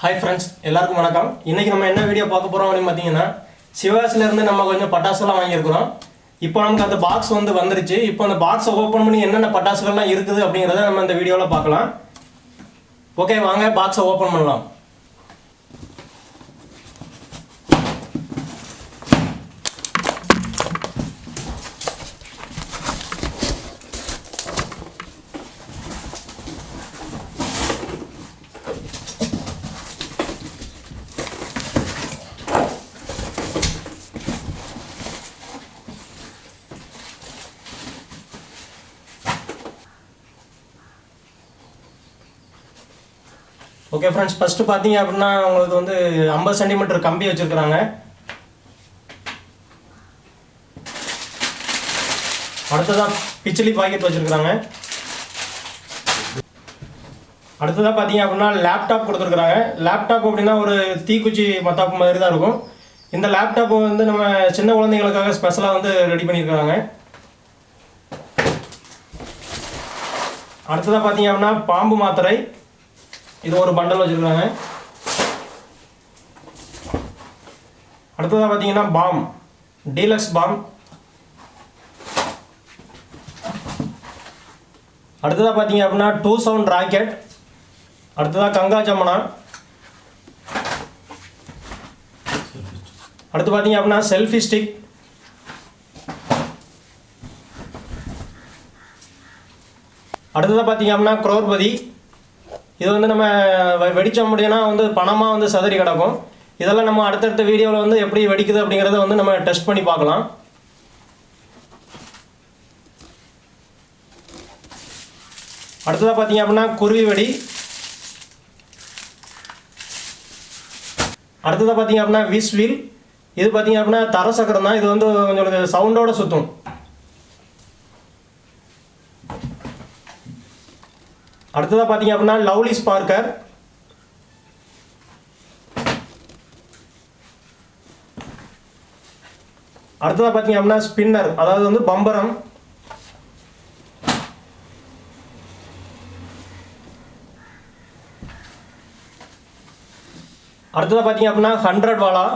Hi friends, எல்லாருக்கும் வணக்கம். இன்னைக்கு நம்ம என்ன வீடியோ பார்க்க போறோம் அப்படினு பாத்தீங்கன்னா சிவகாசில இருந்து நம்ம கொஞ்சம் பட்டாசுலாம் வாங்கி இருக்கோம். இப்போ நமக்கு அந்த பாக்ஸ் வந்துருச்சு. இப்போ அந்த பாக்ஸ் ஓபன் பண்ணி என்னென்ன பட்டாசுகள்லாம் இருக்குது அப்படிங்கறத நம்ம இந்த வீடியோல பார்க்கலாம். ஓகே வாங்க பாக்ஸ் ஓபன் பண்ணலாம். ஓகே फ्रेंड्स ஃபர்ஸ்ட் பாத்தீங்க அப்படினா உங்களுக்கு வந்து 50 cm கம்பி வச்சிருக்காங்க. அடுத்ததா பிச்சலி பாக்கெட் வச்சிருக்காங்க. அடுத்ததா பாத்தீங்க அப்படினா லேப்டாப் கொடுத்திருக்காங்க. லேப்டாப் அப்படினா ஒரு தீக்குச்சி மத்தாப்பு மாதிரி தான் இருக்கும். இந்த லேப்டாப் வந்து நம்ம சின்ன குழந்தைகளுக்காக ஸ்பெஷலா வந்து ரெடி பண்ணிருக்காங்க. அடுத்ததா பாத்தீங்க அப்படினா பாம்பு மாத்திரை இது ஒரு பண்டல் வச்சிருக்காங்க. அடுத்ததா பாத்தீங்கன்னா பாம் டீலக்ஸ் பாம். அடுத்ததா பாத்தீங்க அப்படின்னா 2 சவுண்ட் ராக்கெட். அடுத்ததா கங்கா ஜமுனா. அடுத்து பாத்தீங்க அப்படின்னா செல்ஃபி ஸ்டிக். அடுத்ததா பாத்தீங்க அப்படின்னா குரோர்பதி. இது வந்து நம்ம வெடிச்ச முடியும்னா வந்து பணமா வந்து சதறி கிடக்கும். இதெல்லாம் நம்ம அடுத்தடுத்த வீடியோவில் வந்து எப்படி வெடிக்குது அப்படிங்கிறத வந்து நம்ம டெஸ்ட் பண்ணி பார்க்கலாம். அடுத்ததாக பார்த்தீங்க அப்படின்னா குருவி வெடி. அடுத்ததாக பார்த்தீங்க அப்படின்னா விஸ்வில். இது பார்த்தீங்க அப்படின்னா தர சக்கரம் தான். இது வந்து கொஞ்சம் சவுண்டோட சுற்றும். அடுத்ததாக பார்த்தீங்க அப்படின்னா லவ்லி ஸ்பார்க்கர். அடுத்ததாக பார்த்தீங்க அப்படின்னா ஸ்பின்னர், அதாவது வந்து பம்பரம். அடுத்ததாக பார்த்தீங்க அப்படின்னா 100 வாலா.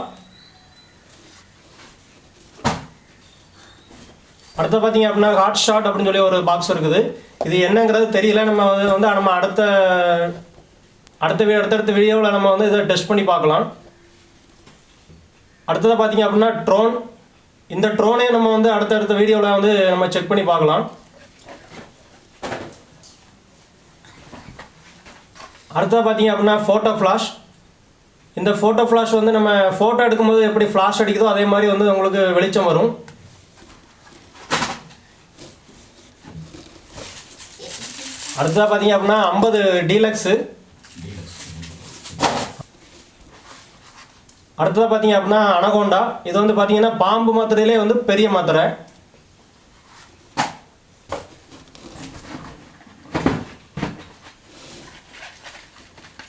அடுத்த பார்த்தீங்க அப்படின்னா ஹாட் ஷாட் அப்படின்னு சொல்லி ஒரு பாக்ஸ் இருக்குது. இது என்னங்கிறது தெரியல. நம்ம வந்து நம்ம அடுத்தடுத்த வீடியோவில் நம்ம வந்து இதை டெஸ்ட் பண்ணி பார்க்கலாம். அடுத்ததாக பார்த்தீங்க அப்படின்னா ட்ரோன். இந்த ட்ரோனே நம்ம வந்து அடுத்தடுத்த வீடியோவில் வந்து நம்ம செக் பண்ணி பார்க்கலாம். அடுத்ததாக பார்த்தீங்க அப்படின்னா ஃபோட்டோ ஃப்ளாஷ். இந்த ஃபோட்டோ ஃப்ளாஷ் வந்து நம்ம ஃபோட்டோ எடுக்கும்போது எப்படி ஃப்ளாஷ் அடிக்குதோ அதே மாதிரி வந்து உங்களுக்கு வெளிச்சம் வரும். அடுத்ததாக பார்த்தீங்க அப்படின்னா 50 டீலக்ஸு. அடுத்ததாக பார்த்தீங்க அப்படின்னா அனகோண்டா. இது வந்து பார்த்தீங்கன்னா பாம்பு மாத்திரையிலே வந்து பெரிய மாத்திரை.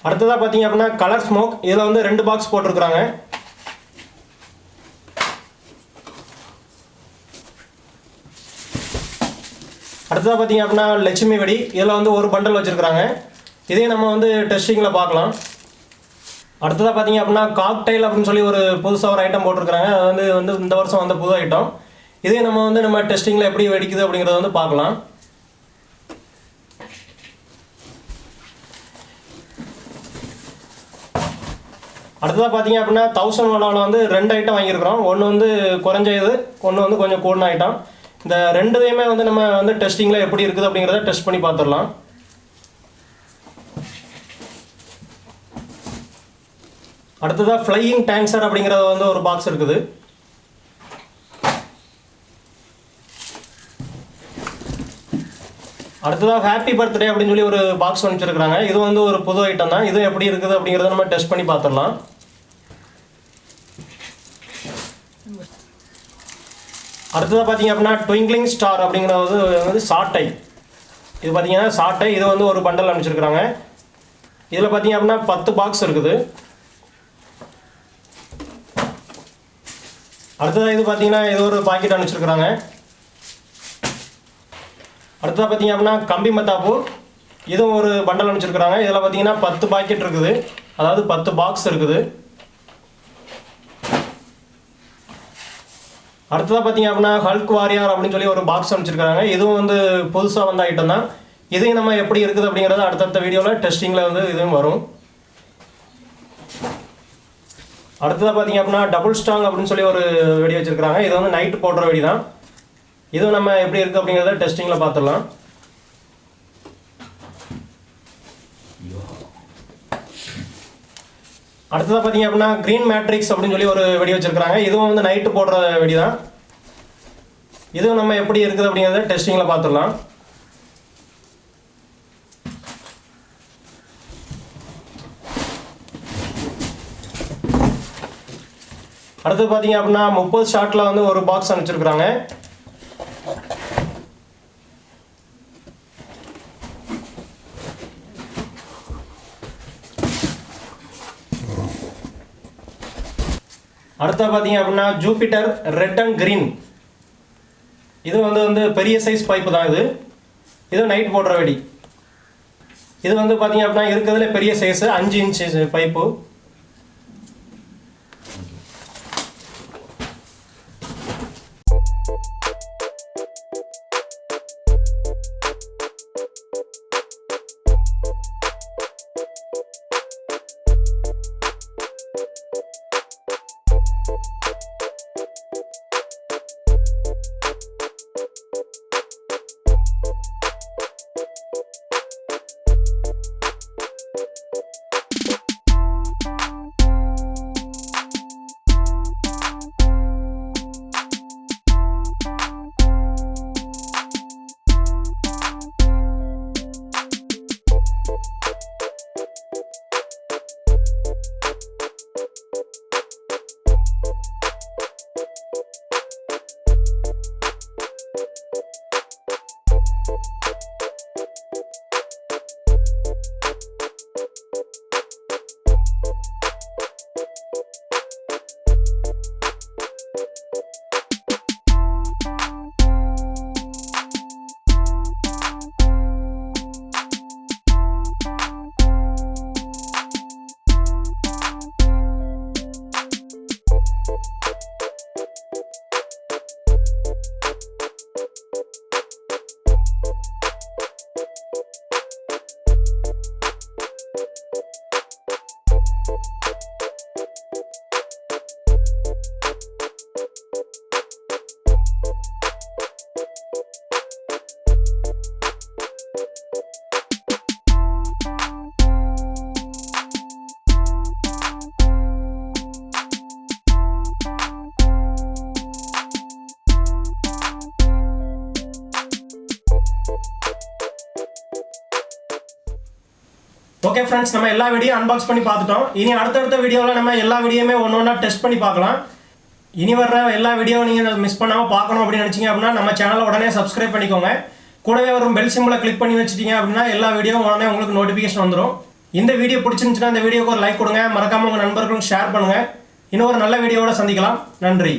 அடுத்ததாக பார்த்தீங்க அப்படின்னா கலர் ஸ்மோக். இதில் வந்து 2 பாக்ஸ் போட்டிருக்கிறாங்க. அடுத்ததாக பார்த்தீங்க அப்படின்னா லட்சுமி வெடி. இதில் வந்து ஒரு பண்டல் வச்சுருக்காங்க. இதையும் நம்ம வந்து டெஸ்டிங்கில் பார்க்கலாம். அடுத்ததாக பார்த்தீங்க அப்படின்னா காக்டைல் அப்படின்னு சொல்லி ஒரு புதுசாக ஒரு ஐட்டம் போட்டிருக்கிறாங்க. அது வந்து இந்த வருஷம் வந்த புது ஐட்டம். இதையும் நம்ம டெஸ்டிங்கில் எப்படி வெடிக்குது அப்படிங்கிறத வந்து பார்க்கலாம். அடுத்ததாக பார்த்தீங்க அப்படின்னா 1000 வாலாவில் வந்து 2 ஐட்டம் வாங்கியிருக்கிறோம். ஒன்று வந்து குறைஞ்ச இது, ஒன்று வந்து கொஞ்சம் கூடின ஐட்டம். இந்த ரெண்டுதையுமே வந்து நம்ம வந்து டெஸ்டிங்கில் எப்படி இருக்குது அப்படிங்கிறத டெஸ்ட் பண்ணி பார்த்துடலாம். அடுத்ததாக ஃப்ளையிங் டேங்க்ஸர் அப்படிங்கிறது வந்து ஒரு பாக்ஸ் இருக்குது. அடுத்ததாக ஹாப்பி பர்த்டே அப்படின்னு சொல்லி ஒரு பாக்ஸ் அனுப்பிச்சிருக்கிறாங்க. இது வந்து ஒரு புது ஐட்டம் தான். இது எப்படி இருக்குது அப்படிங்கிறத நம்ம டெஸ்ட் பண்ணி பார்த்துடலாம். அடுத்ததாக பார்த்தீங்க அப்படின்னா ட்விங்க்லிங் ஸ்டார் அப்படிங்கிறது வந்து சாட்டை. இது பார்த்தீங்கன்னா சாட்டை. இது வந்து ஒரு பண்டல் அனுப்பிச்சிருக்கிறாங்க. இதில் பார்த்தீங்க அப்படின்னா 10 பாக்ஸ் இருக்குது. அடுத்ததாக இது பார்த்தீங்கன்னா இது ஒரு பாக்கெட் அனுப்பிச்சிருக்கிறாங்க. அடுத்ததாக பார்த்தீங்க அப்படின்னா கம்பி மத்தாப்பு. இதுவும் ஒரு பண்டல் அனுப்பிச்சிருக்கிறாங்க. இதில் பார்த்தீங்கன்னா 10 பாக்கெட் இருக்குது. அதாவது 10 பாக்ஸ் இருக்குது. அடுத்ததாக பார்த்தீங்க அப்படின்னா ஹல்க் வாரியர் அப்படின்னு சொல்லி ஒரு பாக்ஸ் அனுப்பிச்சிருக்காங்க. இதுவும் வந்து புதுசாக வந்த ஐட்டம் தான். இதையும் நம்ம எப்படி இருக்குது அப்படிங்கிறத அடுத்தடுத்த வீடியோவில் டெஸ்டிங்கில் வந்து இதுவும் வரும். அடுத்ததாக பார்த்தீங்க அப்படின்னா டபுள் ஸ்ட்ராங் அப்படின்னு சொல்லி ஒரு வெடி வச்சுருக்காங்க. இது வந்து நைட்டு போடுற வெடி தான். இதுவும் நம்ம எப்படி இருக்குது அப்படிங்கிறத டெஸ்டிங்கில் பார்த்துடலாம். அடுத்ததாக பார்த்தீங்க அப்படின்னா க்ரீன் மேட்ரிக்ஸ் அப்படின்னு சொல்லி ஒரு வெடி வச்சுருக்காங்க. இதுவும் வந்து நைட்டு போடுற வெடி தான். இதுவும் நம்ம எப்படி இருக்குது அப்படிங்கிறத டெஸ்டிங்கில் பார்த்துடலாம். அடுத்து பார்த்தீங்க அப்படின்னா 30 ஷாட்டில் வந்து ஒரு பாக்ஸ் அனுப்பிச்சிருக்கிறாங்க. அடுத்த பார்த்தீங்க அப்படின்னா ஜூபிட்டர் ரெட் அண்ட் கிரீன். இது வந்து பெரிய சைஸ் பைப்பு தான். இது நைட் போடுற வெடி. இது வந்து பார்த்தீங்க அப்படின்னா இருக்கிறதுல பெரிய size 5 inch pipe. Okay friends, நம்ம எல்லா வீடியோ அன்பாக்ஸ் பண்ணி பார்த்துட்டோம். இனி அடுத்தடுத்த வீடியோவில் நம்ம எல்லா வீடியோமே ஒன்று டெஸ்ட் பண்ணி பார்க்கலாம். இனி வர்ற எல்லா வீடியோ நீங்கள் மிஸ் பண்ணாமல் பார்க்கணும் அப்படின்னு நினச்சிங்க அப்படின்னா நம்ம சேனலை உடனே சப்ஸ்கிரைப் பண்ணிக்கோங்க. கூடவே வரும் பெல் சிம்பிளை கிளிக் பண்ணி வச்சிட்டீங்க அப்படின்னா எல்லா வீடியோவும் உடனே உங்களுக்கு நோட்டிஃபிகேஷன் வந்துடும். இந்த வீடியோ பிடிச்சிருந்துச்சுன்னா இந்த வீடியோக்கு ஒரு லைக் கொடுங்க. மறக்காமல் உங்கள் நண்பர்களும் ஷேர் பண்ணுங்கள். இன்னொரு நல்ல வீடியோவோட சந்திக்கலாம். நன்றி.